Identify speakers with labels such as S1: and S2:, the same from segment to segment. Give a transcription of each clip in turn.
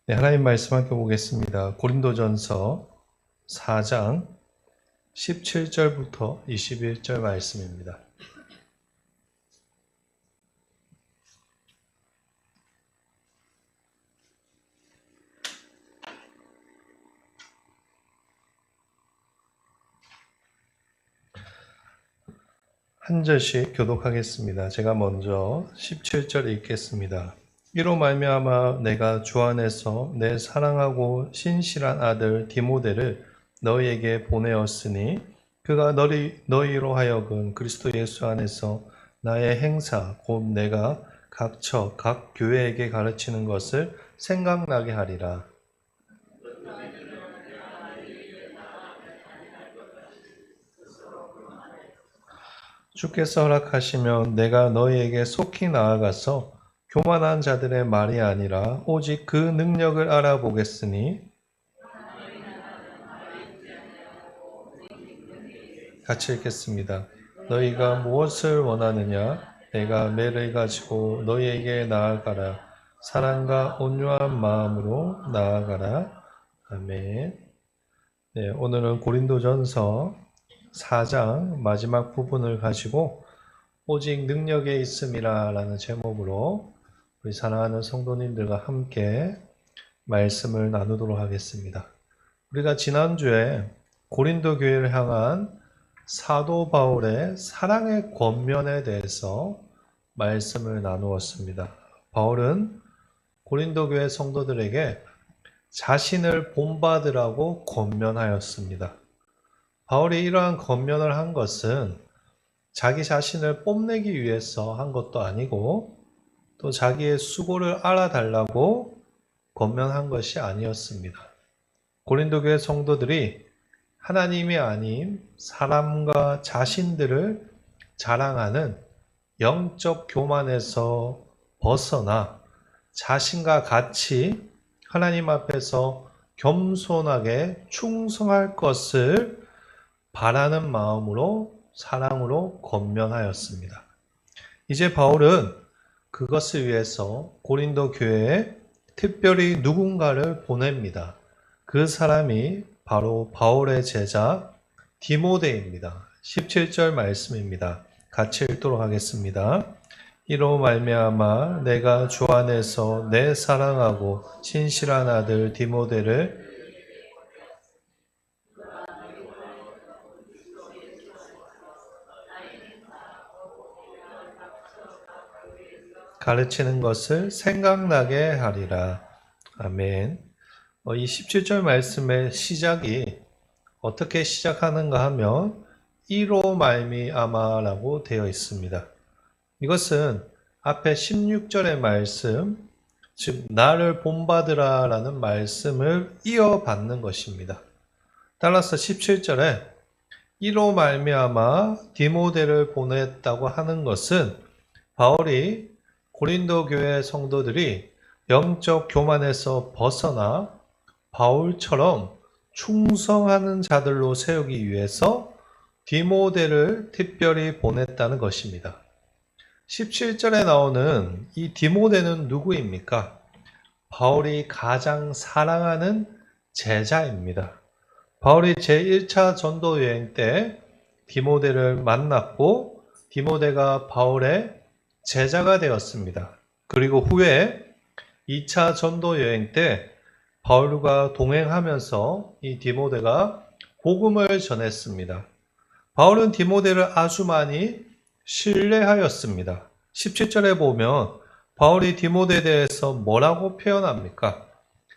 S1: 네, 하나님 말씀 함께 보겠습니다. 고린도전서 4장 17절부터 21절 말씀입니다. 한 절씩 교독하겠습니다. 제가 먼저 17절 읽겠습니다. 이로 말미암아 내가 주 안에서 내 사랑하고 신실한 아들 디모데를 너희에게 보내었으니 그가 너희로 하여금 그리스도 예수 안에서 나의 행사 곧 내가 각 교회에게 가르치는 것을 생각나게 하리라. 주께서 허락하시면 내가 너희에게 속히 나아가서 교만한 자들의 말이 아니라 오직 그 능력을 알아보겠으니 같이 읽겠습니다. 너희가 무엇을 원하느냐? 내가 매를 가지고 너희에게 나아가라. 사랑과 온유한 마음으로 나아가라. 아멘. 네, 오늘은 고린도전서 4장 마지막 부분을 가지고 오직 능력에 있음이라 라는 제목으로 우리 사랑하는 성도님들과 함께 말씀을 나누도록 하겠습니다. 우리가 지난주에 고린도 교회를 향한 사도 바울의 사랑의 권면에 대해서 말씀을 나누었습니다. 바울은 고린도 교회 성도들에게 자신을 본받으라고 권면하였습니다. 바울이 이러한 권면을 한 것은 자기 자신을 뽐내기 위해서 한 것도 아니고 또 자기의 수고를 알아달라고 권면한 것이 아니었습니다. 고린도 교회 성도들이 하나님이 아닌 사람과 자신들을 자랑하는 영적 교만에서 벗어나 자신과 같이 하나님 앞에서 겸손하게 충성할 것을 바라는 마음으로 사랑으로 권면하였습니다. 이제 바울은 그것을 위해서 고린도 교회에 특별히 누군가를 보냅니다. 그 사람이 바로 바울의 제자 디모데입니다. 17절 말씀입니다. 같이 읽도록 하겠습니다. 이로 말미암아 내가 주 안에서 내 사랑하고 신실한 아들 디모데를 가르치는 것을 생각나게 하리라. 아멘. 이 17절 말씀의 시작이 어떻게 시작하는가 하면 이로 말미암아라고 되어 있습니다. 이것은 앞에 16절의 말씀, 즉 나를 본받으라 라는 말씀을 이어받는 것입니다. 따라서 17절에 이로 말미암아 디모데를 보냈다고 하는 것은 바울이 고린도 교회 성도들이 영적 교만에서 벗어나 바울처럼 충성하는 자들로 세우기 위해서 디모데를 특별히 보냈다는 것입니다. 17절에 나오는 이 디모데는 누구입니까? 바울이 가장 사랑하는 제자입니다. 바울이 제1차 전도 여행 때 디모데를 만났고 디모데가 바울의 제자가 되었습니다. 그리고 후에 2차 전도 여행 때 바울과 동행하면서 이 디모데가 복음을 전했습니다. 바울은 디모데를 아주 많이 신뢰하였습니다. 17절에 보면 바울이 디모데에 대해서 뭐라고 표현합니까?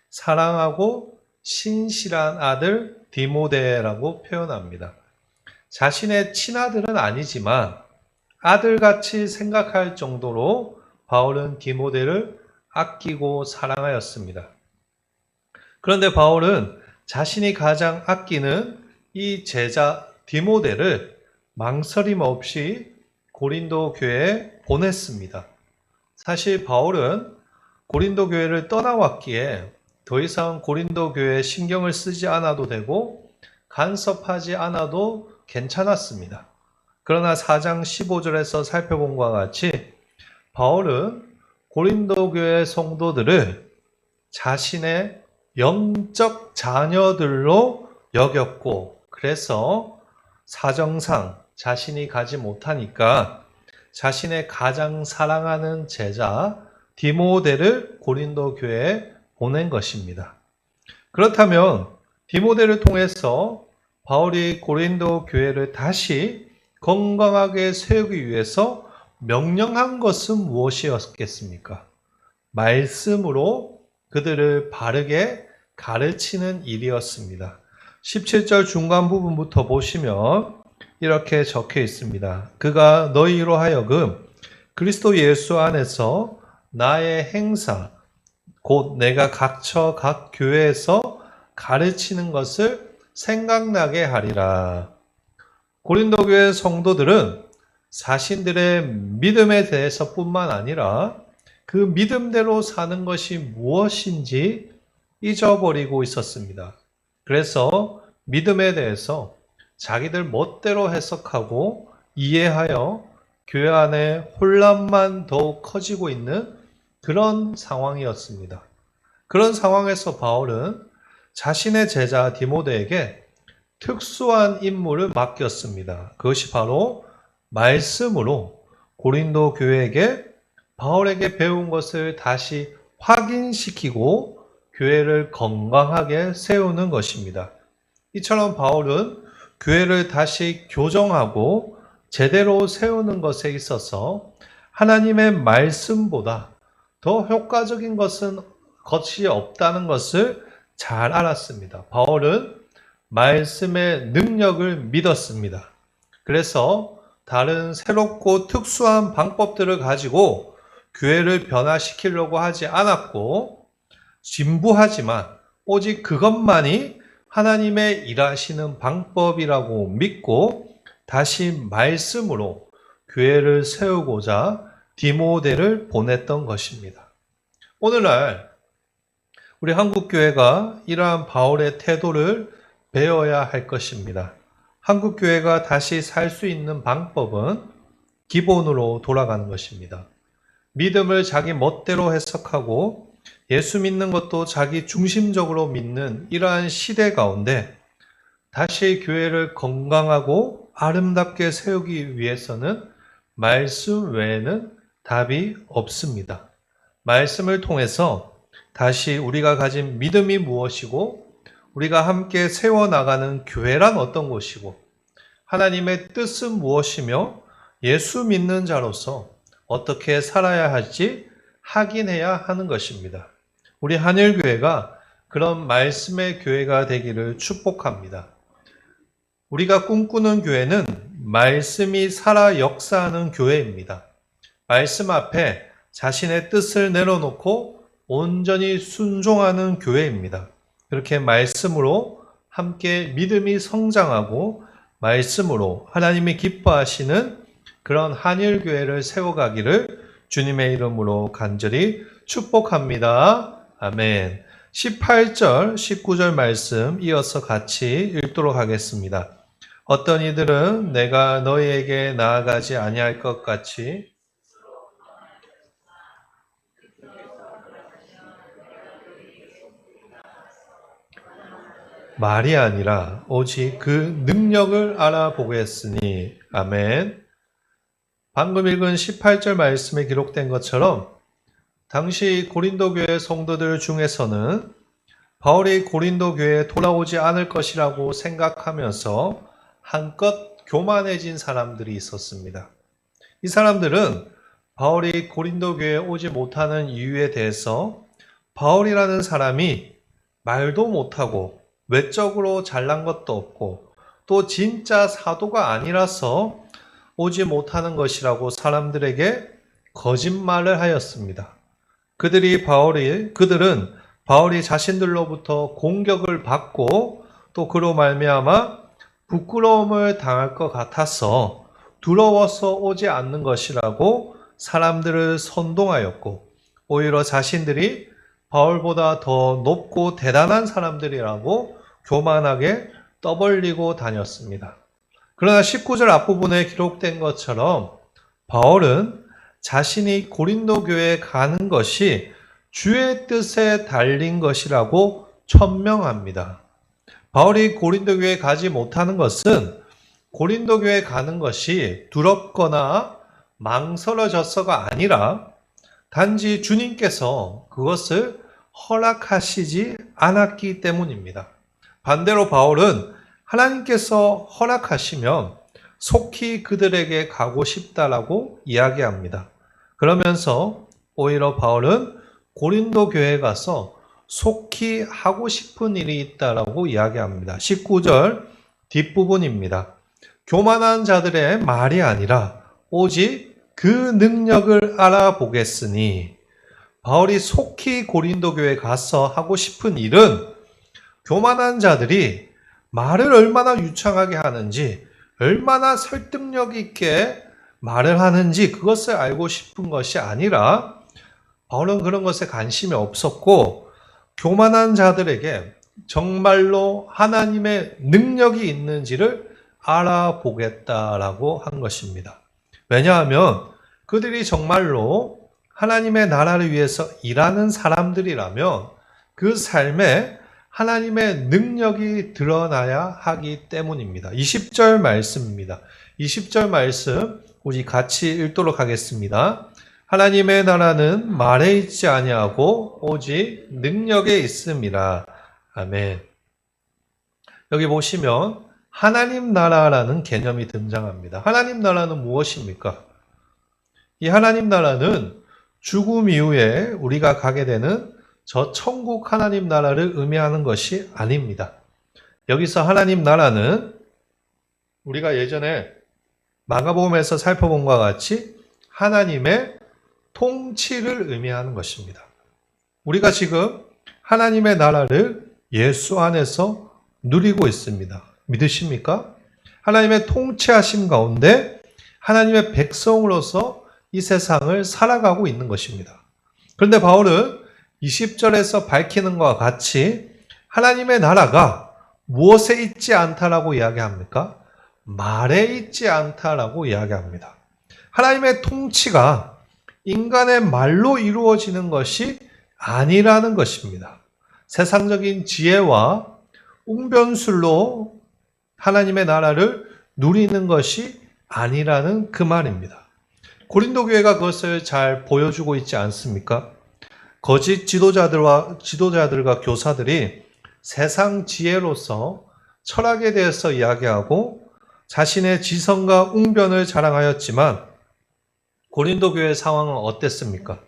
S1: 사랑하고 신실한 아들 디모데라고 표현합니다. 자신의 친아들은 아니지만 아들같이 생각할 정도로 바울은 디모데를 아끼고 사랑하였습니다. 그런데 바울은 자신이 가장 아끼는 이 제자 디모데를 망설임 없이 고린도 교회에 보냈습니다. 사실 바울은 고린도 교회를 떠나왔기에 더 이상 고린도 교회에 신경을 쓰지 않아도 되고 간섭하지 않아도 괜찮았습니다. 그러나 4장 15절에서 살펴본 것과 같이 바울은 고린도 교회 성도들을 자신의 영적 자녀들로 여겼고, 그래서 사정상 자신이 가지 못하니까 자신의 가장 사랑하는 제자 디모데를 고린도 교회에 보낸 것입니다. 그렇다면 디모데를 통해서 바울이 고린도 교회를 다시 건강하게 세우기 위해서 명령한 것은 무엇이었겠습니까? 말씀으로 그들을 바르게 가르치는 일이었습니다. 17절 중간 부분부터 보시면 이렇게 적혀 있습니다. 그가 너희로 하여금 그리스도 예수 안에서 나의 행사, 곧 내가 각처 각 교회에서 가르치는 것을 생각나게 하리라. 고린도 교회 성도들은 자신들의 믿음에 대해서뿐만 아니라 그 믿음대로 사는 것이 무엇인지 잊어버리고 있었습니다. 그래서 믿음에 대해서 자기들 멋대로 해석하고 이해하여 교회 안에 혼란만 더욱 커지고 있는 그런 상황이었습니다. 그런 상황에서 바울은 자신의 제자 디모데에게 특수한 임무를 맡겼습니다. 그것이 바로 말씀으로 고린도 교회에게 바울에게 배운 것을 다시 확인시키고 교회를 건강하게 세우는 것입니다. 이처럼 바울은 교회를 다시 교정하고 제대로 세우는 것에 있어서 하나님의 말씀보다 더 효과적인 것이 없다는 것을 잘 알았습니다. 바울은 말씀의 능력을 믿었습니다. 그래서 다른 새롭고 특수한 방법들을 가지고 교회를 변화시키려고 하지 않았고, 진부하지만 오직 그것만이 하나님의 일하시는 방법이라고 믿고 다시 말씀으로 교회를 세우고자 디모데를 보냈던 것입니다. 오늘날 우리 한국교회가 이러한 바울의 태도를 배워야 할 것입니다. 한국교회가 다시 살 수 있는 방법은 기본으로 돌아가는 것입니다. 믿음을 자기 멋대로 해석하고 예수 믿는 것도 자기 중심적으로 믿는 이러한 시대 가운데 다시 교회를 건강하고 아름답게 세우기 위해서는 말씀 외에는 답이 없습니다. 말씀을 통해서 다시 우리가 가진 믿음이 무엇이고 우리가 함께 세워나가는 교회란 어떤 것이고 하나님의 뜻은 무엇이며 예수 믿는 자로서 어떻게 살아야 할지 확인해야 하는 것입니다. 우리 한일교회가 그런 말씀의 교회가 되기를 축복합니다. 우리가 꿈꾸는 교회는 말씀이 살아 역사하는 교회입니다. 말씀 앞에 자신의 뜻을 내려놓고 온전히 순종하는 교회입니다. 그렇게 말씀으로 함께 믿음이 성장하고 말씀으로 하나님이 기뻐하시는 그런 한일교회를 세워가기를 주님의 이름으로 간절히 축복합니다. 아멘. 18절, 19절 말씀 이어서 같이 읽도록 하겠습니다. 어떤 이들은 내가 너희에게 나아가지 아니할 것 같이 말이 아니라 오직 그 능력을 알아보겠으니. 아멘. 방금 읽은 18절 말씀에 기록된 것처럼 당시 고린도 교회 성도들 중에서는 바울이 고린도 교회에 돌아오지 않을 것이라고 생각하면서 한껏 교만해진 사람들이 있었습니다. 이 사람들은 바울이 고린도 교회에 오지 못하는 이유에 대해서 바울이라는 사람이 말도 못하고 외적으로 잘난 것도 없고 또 진짜 사도가 아니라서 오지 못하는 것이라고 사람들에게 거짓말을 하였습니다. 그들은 바울이 자신들로부터 공격을 받고 또 그로 말미암아 부끄러움을 당할 것 같아서 두려워서 오지 않는 것이라고 사람들을 선동하였고 오히려 자신들이 바울보다 더 높고 대단한 사람들이라고 교만하게 떠벌리고 다녔습니다. 그러나 19절 앞부분에 기록된 것처럼 바울은 자신이 고린도 교회에 가는 것이 주의 뜻에 달린 것이라고 천명합니다. 바울이 고린도 교회에 가지 못하는 것은 고린도 교회에 가는 것이 두렵거나 망설여져서가 아니라 단지 주님께서 그것을 허락하시지 않았기 때문입니다. 반대로 바울은 하나님께서 허락하시면 속히 그들에게 가고 싶다라고 이야기합니다. 그러면서 오히려 바울은 고린도 교회에 가서 속히 하고 싶은 일이 있다라고 이야기합니다. 19절 뒷부분입니다. 교만한 자들의 말이 아니라 오직 그 능력을 알아보겠으니, 바울이 속히 고린도 교회에 가서 하고 싶은 일은 교만한 자들이 말을 얼마나 유창하게 하는지, 얼마나 설득력 있게 말을 하는지 그것을 알고 싶은 것이 아니라, 바울은 그런 것에 관심이 없었고 교만한 자들에게 정말로 하나님의 능력이 있는지를 알아보겠다라고 한 것입니다. 왜냐하면 그들이 정말로 하나님의 나라를 위해서 일하는 사람들이라면 그 삶에 하나님의 능력이 드러나야 하기 때문입니다. 20절 말씀입니다. 20절 말씀 우리 같이 읽도록 하겠습니다. 하나님의 나라는 말에 있지 아니하고 오직 능력에 있음이라. 아멘. 여기 보시면 하나님 나라라는 개념이 등장합니다. 하나님 나라는 무엇입니까? 이 하나님 나라는 죽음 이후에 우리가 가게 되는 저 천국 하나님 나라를 의미하는 것이 아닙니다. 여기서 하나님 나라는 우리가 예전에 마가복음에서 살펴본 것과 같이 하나님의 통치를 의미하는 것입니다. 우리가 지금 하나님의 나라를 예수 안에서 누리고 있습니다. 믿으십니까? 하나님의 통치하심 가운데 하나님의 백성으로서 이 세상을 살아가고 있는 것입니다. 그런데 바울은 20절에서 밝히는 것과 같이 하나님의 나라가 무엇에 있지 않다라고 이야기합니까? 말에 있지 않다라고 이야기합니다. 하나님의 통치가 인간의 말로 이루어지는 것이 아니라는 것입니다. 세상적인 지혜와 웅변술로 하나님의 나라를 누리는 것이 아니라는 그 말입니다. 고린도 교회가 그것을 잘 보여주고 있지 않습니까? 거짓 지도자들과 교사들이 세상 지혜로서 철학에 대해서 이야기하고 자신의 지성과 웅변을 자랑하였지만 고린도 교회의 상황은 어땠습니까?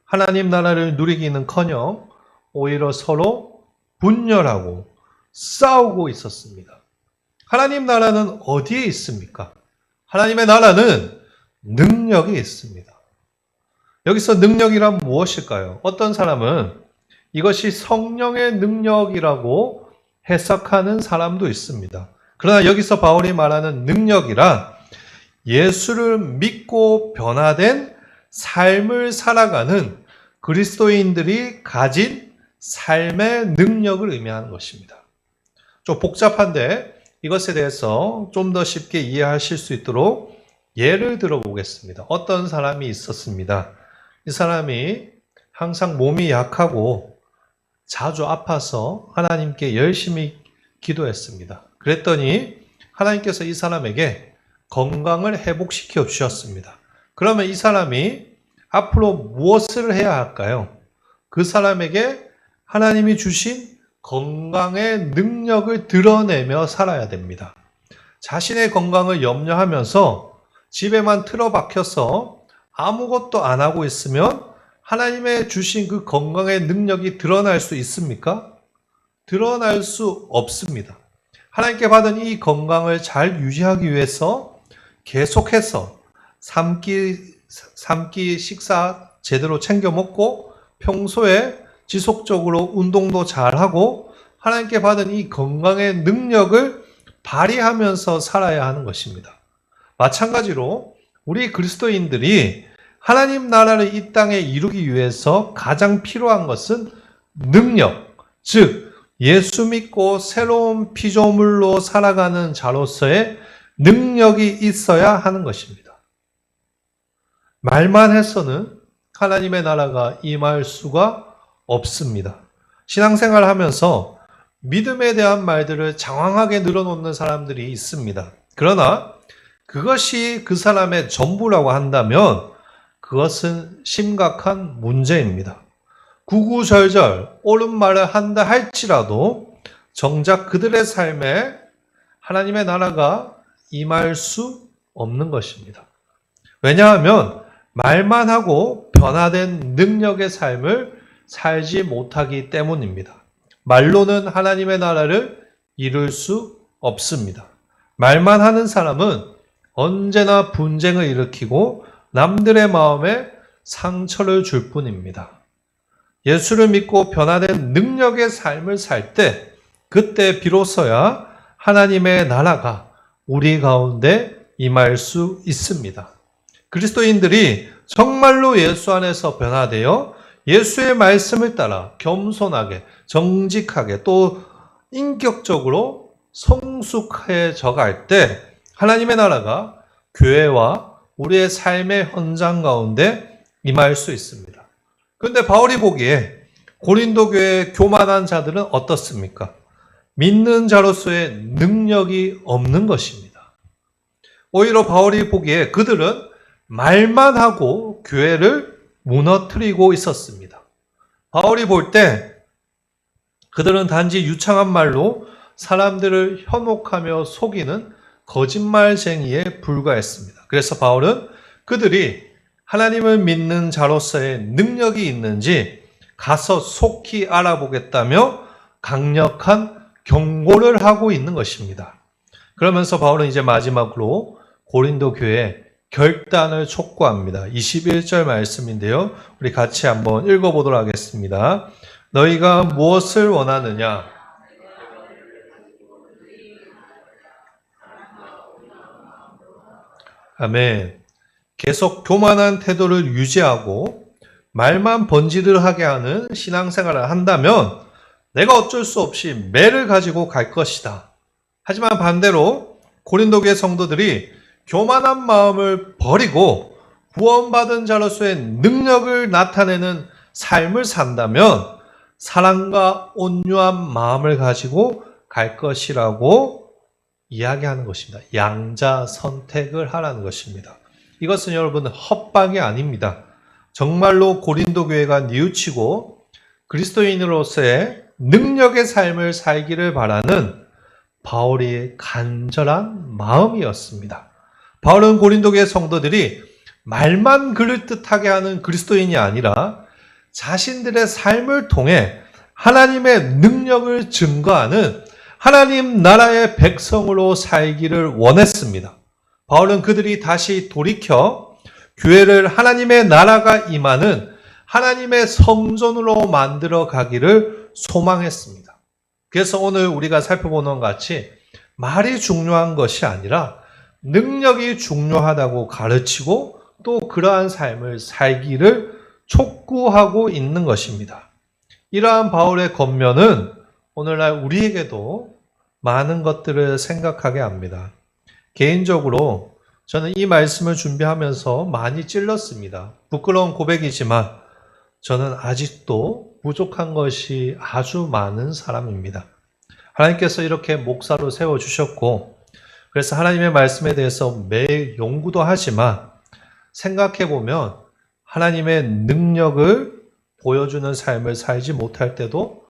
S1: 하나님 나라를 누리기는커녕 오히려 서로 분열하고 싸우고 있었습니다. 하나님 나라는 어디에 있습니까? 하나님의 나라는 능력이 있습니다. 여기서 능력이란 무엇일까요? 어떤 사람은 이것이 성령의 능력이라고 해석하는 사람도 있습니다. 그러나 여기서 바울이 말하는 능력이란 예수를 믿고 변화된 삶을 살아가는 그리스도인들이 가진 삶의 능력을 의미하는 것입니다. 좀 복잡한데 이것에 대해서 좀 더 쉽게 이해하실 수 있도록 예를 들어보겠습니다. 어떤 사람이 있었습니다. 이 사람이 항상 몸이 약하고 자주 아파서 하나님께 열심히 기도했습니다. 그랬더니 하나님께서 이 사람에게 건강을 회복시켜 주셨습니다. 그러면 이 사람이 앞으로 무엇을 해야 할까요? 그 사람에게 하나님이 주신 건강의 능력을 드러내며 살아야 됩니다. 자신의 건강을 염려하면서 집에만 틀어박혀서 아무것도 안 하고 있으면 하나님의 주신 그 건강의 능력이 드러날 수 있습니까? 드러날 수 없습니다. 하나님께 받은 이 건강을 잘 유지하기 위해서 계속해서 3끼 식사 제대로 챙겨 먹고 평소에 지속적으로 운동도 잘하고 하나님께 받은 이 건강의 능력을 발휘하면서 살아야 하는 것입니다. 마찬가지로 우리 그리스도인들이 하나님 나라를 이 땅에 이루기 위해서 가장 필요한 것은 능력, 즉 예수 믿고 새로운 피조물로 살아가는 자로서의 능력이 있어야 하는 것입니다. 말만 해서는 하나님의 나라가 임할 수가 없습니다. 신앙생활 하면서 믿음에 대한 말들을 장황하게 늘어놓는 사람들이 있습니다. 그러나 그것이 그 사람의 전부라고 한다면 그것은 심각한 문제입니다. 구구절절 옳은 말을 한다 할지라도 정작 그들의 삶에 하나님의 나라가 임할 수 없는 것입니다. 왜냐하면 말만 하고 변화된 능력의 삶을 살지 못하기 때문입니다. 말로는 하나님의 나라를 이룰 수 없습니다. 말만 하는 사람은 언제나 분쟁을 일으키고 남들의 마음에 상처를 줄 뿐입니다. 예수를 믿고 변화된 능력의 삶을 살 때, 그때 비로소야 하나님의 나라가 우리 가운데 임할 수 있습니다. 그리스도인들이 정말로 예수 안에서 변화되어 예수의 말씀을 따라 겸손하게, 정직하게, 또 인격적으로 성숙해져 갈 때 하나님의 나라가 교회와 우리의 삶의 현장 가운데 임할 수 있습니다. 그런데 바울이 보기에 고린도 교회의 교만한 자들은 어떻습니까? 믿는 자로서의 능력이 없는 것입니다. 오히려 바울이 보기에 그들은 말만 하고 교회를 무너뜨리고 있었습니다. 바울이 볼 때 그들은 단지 유창한 말로 사람들을 현혹하며 속이는 거짓말쟁이에 불과했습니다. 그래서 바울은 그들이 하나님을 믿는 자로서의 능력이 있는지 가서 속히 알아보겠다며 강력한 경고를 하고 있는 것입니다. 그러면서 바울은 이제 마지막으로 고린도 교회에 결단을 촉구합니다. 21절 말씀인데요. 우리 같이 한번 읽어보도록 하겠습니다. 너희가 무엇을 원하느냐? 아멘. 계속 교만한 태도를 유지하고 말만 번지르르하게 하는 신앙생활을 한다면 내가 어쩔 수 없이 매를 가지고 갈 것이다. 하지만 반대로 고린도 교회 성도들이 교만한 마음을 버리고 구원받은 자로서의 능력을 나타내는 삶을 산다면 사랑과 온유한 마음을 가지고 갈 것이라고 이야기하는 것입니다. 양자 선택을 하라는 것입니다. 이것은 여러분 헛방이 아닙니다. 정말로 고린도 교회가 뉘우치고 그리스도인으로서의 능력의 삶을 살기를 바라는 바울의 간절한 마음이었습니다. 바울은 고린도 교회 성도들이 말만 그럴듯하게 하는 그리스도인이 아니라 자신들의 삶을 통해 하나님의 능력을 증거하는 하나님 나라의 백성으로 살기를 원했습니다. 바울은 그들이 다시 돌이켜 교회를 하나님의 나라가 임하는 하나님의 성전으로 만들어 가기를 소망했습니다. 그래서 오늘 우리가 살펴보는 것 같이 말이 중요한 것이 아니라 능력이 중요하다고 가르치고 또 그러한 삶을 살기를 촉구하고 있는 것입니다. 이러한 바울의 겉면은 오늘날 우리에게도 많은 것들을 생각하게 합니다. 개인적으로 저는 이 말씀을 준비하면서 많이 찔렀습니다. 부끄러운 고백이지만 저는 아직도 부족한 것이 아주 많은 사람입니다. 하나님께서 이렇게 목사로 세워주셨고 그래서 하나님의 말씀에 대해서 매일 연구도 하지만 생각해보면 하나님의 능력을 보여주는 삶을 살지 못할 때도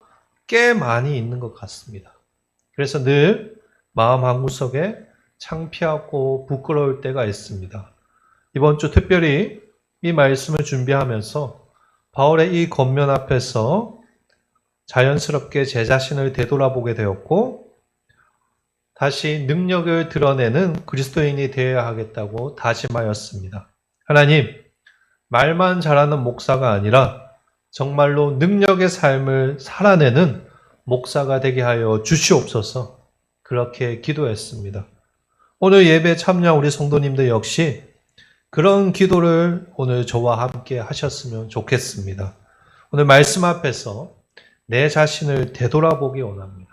S1: 꽤 많이 있는 것 같습니다. 그래서 늘 마음 한구석에 창피하고 부끄러울 때가 있습니다. 이번 주 특별히 이 말씀을 준비하면서 바울의 이 겉면 앞에서 자연스럽게 제 자신을 되돌아보게 되었고 다시 능력을 드러내는 그리스도인이 되어야 하겠다고 다짐하였습니다. 하나님, 말만 잘하는 목사가 아니라 정말로 능력의 삶을 살아내는 목사가 되게 하여 주시옵소서. 그렇게 기도했습니다. 오늘 예배 참여한 우리 성도님들 역시 그런 기도를 오늘 저와 함께 하셨으면 좋겠습니다. 오늘 말씀 앞에서 내 자신을 되돌아보기 원합니다.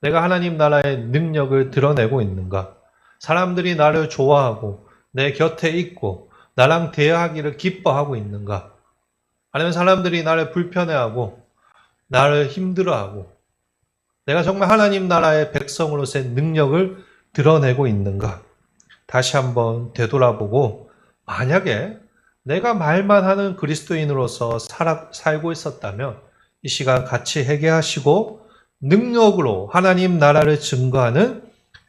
S1: 내가 하나님 나라의 능력을 드러내고 있는가? 사람들이 나를 좋아하고 내 곁에 있고 나랑 대화하기를 기뻐하고 있는가? 아니면 사람들이 나를 불편해하고 나를 힘들어하고 내가 정말 하나님 나라의 백성으로서의 능력을 드러내고 있는가? 다시 한번 되돌아보고 만약에 내가 말만 하는 그리스도인으로서 살고 있었다면 이 시간 같이 회개하시고 능력으로 하나님 나라를 증거하는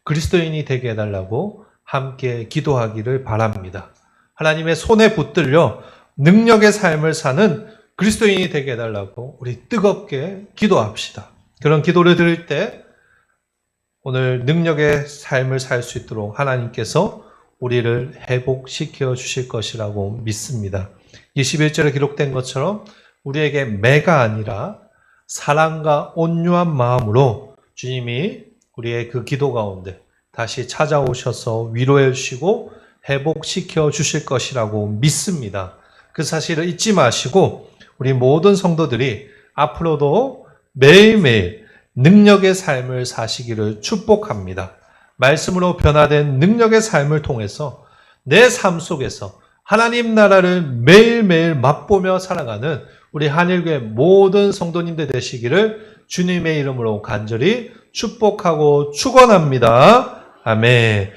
S1: 그리스도인이 되게 해달라고 함께 기도하기를 바랍니다. 하나님의 손에 붙들려 능력의 삶을 사는 그리스도인이 되게 해달라고 우리 뜨겁게 기도합시다. 그런 기도를 드릴 때 오늘 능력의 삶을 살 수 있도록 하나님께서 우리를 회복시켜 주실 것이라고 믿습니다. 21절에 기록된 것처럼 우리에게 매가 아니라 사랑과 온유한 마음으로 주님이 우리의 그 기도 가운데 다시 찾아오셔서 위로해 주시고 회복시켜 주실 것이라고 믿습니다. 그 사실을 잊지 마시고 우리 모든 성도들이 앞으로도 매일매일 능력의 삶을 사시기를 축복합니다. 말씀으로 변화된 능력의 삶을 통해서 내 삶 속에서 하나님 나라를 매일매일 맛보며 살아가는 우리 한일교회 모든 성도님들 되시기를 주님의 이름으로 간절히 축복하고 축원합니다. 아멘.